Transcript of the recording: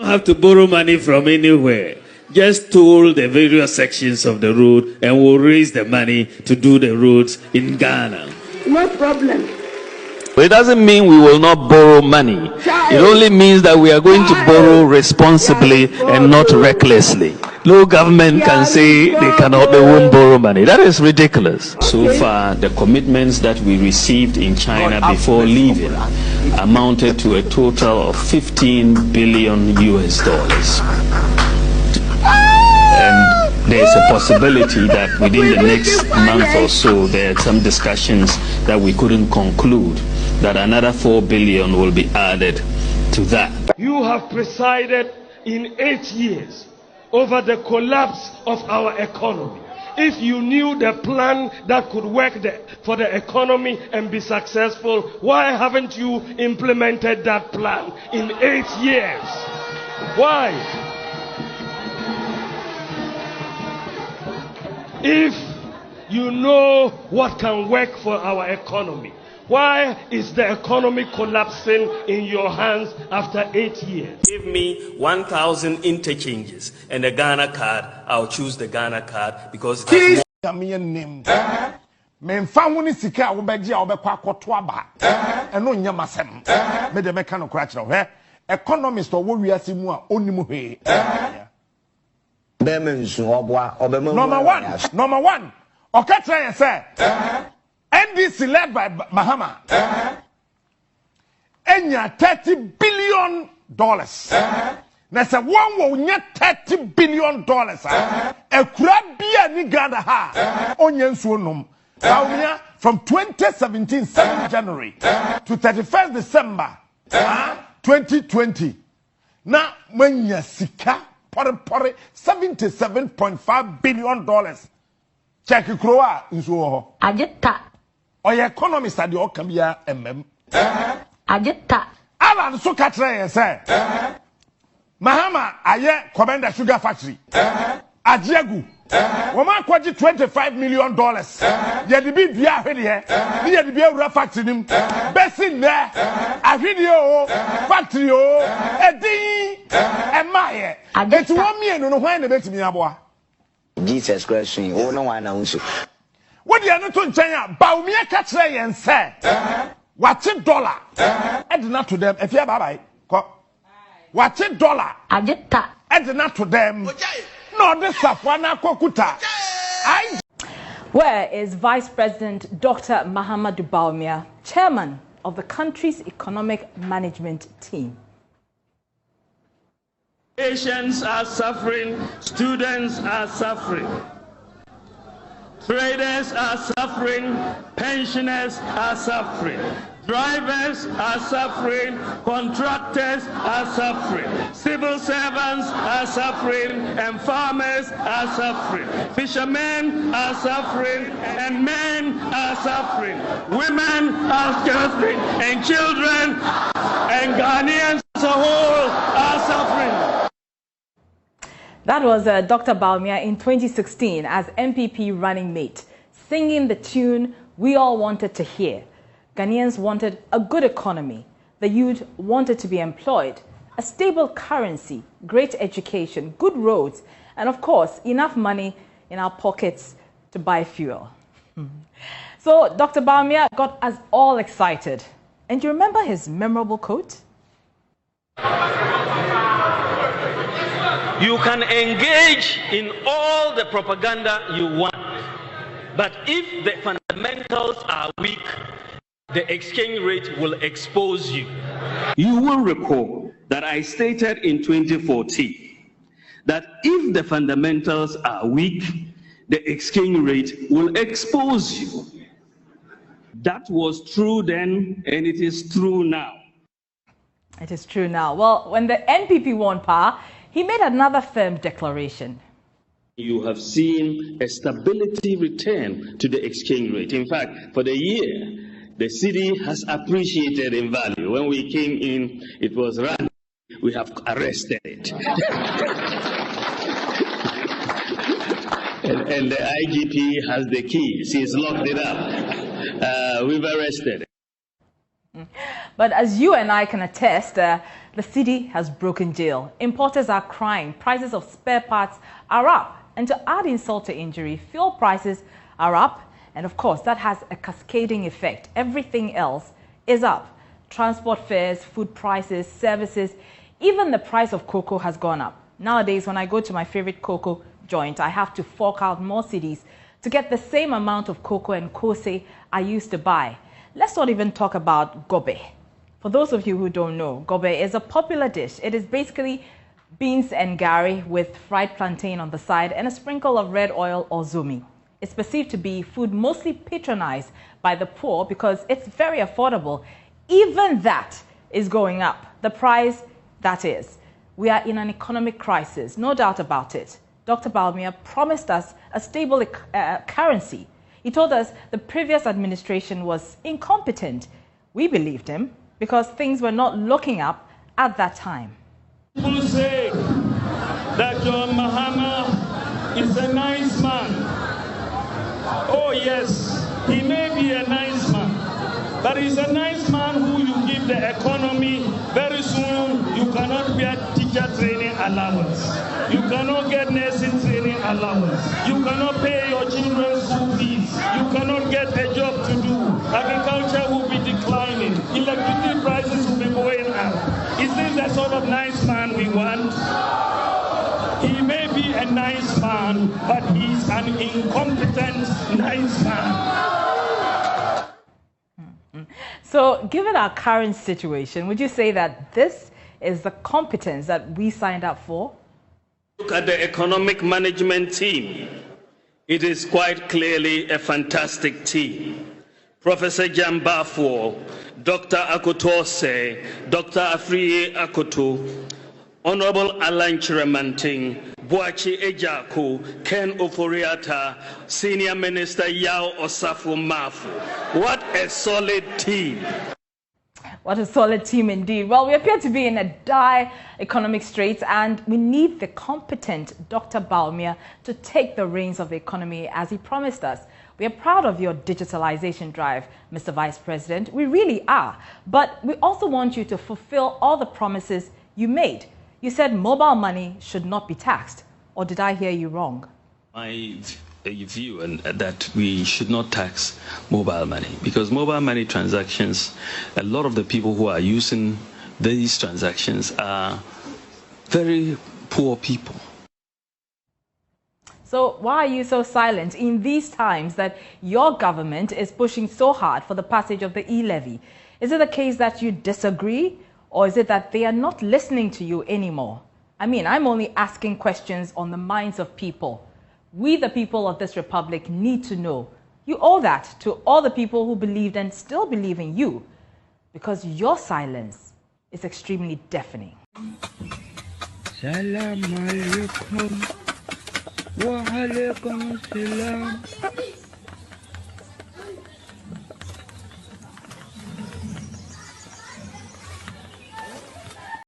have to borrow money from anywhere. Just toll the various sections of the road and we'll raise the money to do the roads in Ghana. No problem. But it doesn't mean we will not borrow money. It only means that we are going to borrow responsibly and not recklessly. No government can say they won't borrow money. That is ridiculous. So far, the commitments that we received in China before leaving amounted to a total of 15 billion US dollars. And there's a possibility that within the next month or so, there are some discussions that we couldn't conclude, that another 4 billion will be added to that. You have presided in 8 years over the collapse of our economy. If you knew the plan that could work for the economy and be successful, why haven't you implemented that plan in 8 years? Why? If you know what can work for our economy, why is the economy collapsing in your hands after 8 years? Give me 1,000 interchanges and a Ghana card. I'll choose the Ghana card because it's economist or we are simua onimuhe. Number one. Okay, say NDC led by Mahama. Enya $30 billion. Na say one will net $30 billion. A crabia ni Ghana ha. Onyen suonum. Bawumia from 2017 7 January to 31st December 2020. Na menya sika pore $77.5 billion. Check Kroa nso Ajeta. Oye economist ade o kan bia mm. Ajeta. Alan so ka tire say. Mahama aye Commander Sugar Factory. Ajiagu. Woma kwaji $25 million. Ye de bi dua hwede he. Ni ye de bi awura factory nim. Besin ne. Ahwede o factory o. Edin emaye. Etu wo mienu no hwan na betimi aboa. Jesus Christ, oh no one knows. What do you know to China? Bawumia katre yen say. What's $1? Add not to them. If you have what's $1? Ajeta. Add not to them. No, this Safwana Kokuta. Where is Vice President Dr. Mahamudu Bawumia, chairman of the country's economic management team? Patients are suffering, students are suffering, traders are suffering, pensioners are suffering, drivers are suffering, contractors are suffering, civil servants are suffering, and farmers are suffering, fishermen are suffering, and men are suffering, women are suffering, and children and Ghanaians as a whole are suffering. That was Dr. Bawumia in 2016 as MPP running mate, singing the tune we all wanted to hear. Ghanaians wanted a good economy. The youth wanted to be employed, a stable currency, great education, good roads, and of course, enough money in our pockets to buy fuel. So Dr. Bawumia got us all excited. And do you remember his memorable quote? You can engage in all the propaganda you want, but if the fundamentals are weak, the exchange rate will expose you. You will recall that I stated in 2014 that if the fundamentals are weak, the exchange rate will expose you. That was true then, and it is true now. It is true now. Well, when the NPP won power, he made another firm declaration. You have seen a stability return to the exchange rate. In fact, for the year, the cedi has appreciated in value. When we came in, it was run. We have arrested it. and the IGP has the keys. He's locked it up. We've arrested it. But as you and I can attest, the city has broken jail. Importers are crying. Prices of spare parts are up. And to add insult to injury, fuel prices are up. And of course, that has a cascading effect. Everything else is up. Transport fares, food prices, services, even the price of cocoa has gone up. Nowadays, when I go to my favorite cocoa joint, I have to fork out more cedis to get the same amount of cocoa and kose I used to buy. Let's not even talk about gobe. For those of you who don't know, gobe is a popular dish. It is basically beans and gari with fried plantain on the side and a sprinkle of red oil or zumi. It's perceived to be food mostly patronized by the poor because it's very affordable. Even that is going up. The price, that is. We are in an economic crisis, no doubt about it. Dr. Bawumia promised us a stable currency. He told us the previous administration was incompetent. We believed him because things were not looking up at that time. People say that John Mahama is a nice man. Oh yes, he may be a nice man, but he's a nice man who you give the economy. Very soon you cannot get teacher training allowance. You cannot get nursing training allowance. You cannot pay your children's school fees. You cannot get a job to do. Agriculture will be declining. Electricity prices will be going up. Is this the sort of nice man we want? He may be a nice man, but he's an incompetent nice man. So, given our current situation, would you say that this is the competence that we signed up for? Look at the economic management team. It is quite clearly a fantastic team. Professor Jambafo, Dr. Akotose, Dr. Afriye Akoto, Honorable Alan Chiramanting, Boachi Ejaku, Ken Oforiata, Senior Minister Yao Osafo Mafu. What a solid team. What a solid team indeed. Well, we appear to be in a dire economic straits and we need the competent Dr. Bawumia to take the reins of the economy as he promised us. We are proud of your digitalization drive, Mr. Vice President. We really are. But we also want you to fulfill all the promises you made. You said mobile money should not be taxed. Or did I hear you wrong? My view and that we should not tax mobile money because mobile money transactions, a lot of the people who are using these transactions are very poor people. So why are you so silent in these times that your government is pushing so hard for the passage of the e-levy? Is it the case that you disagree or is it that they are not listening to you anymore? I mean, I'm only asking questions on the minds of people. We, the people of this republic, need to know. You owe that to all the people who believed and still believe in you, because your silence is extremely deafening. Salam alaikum wa alaikum salam.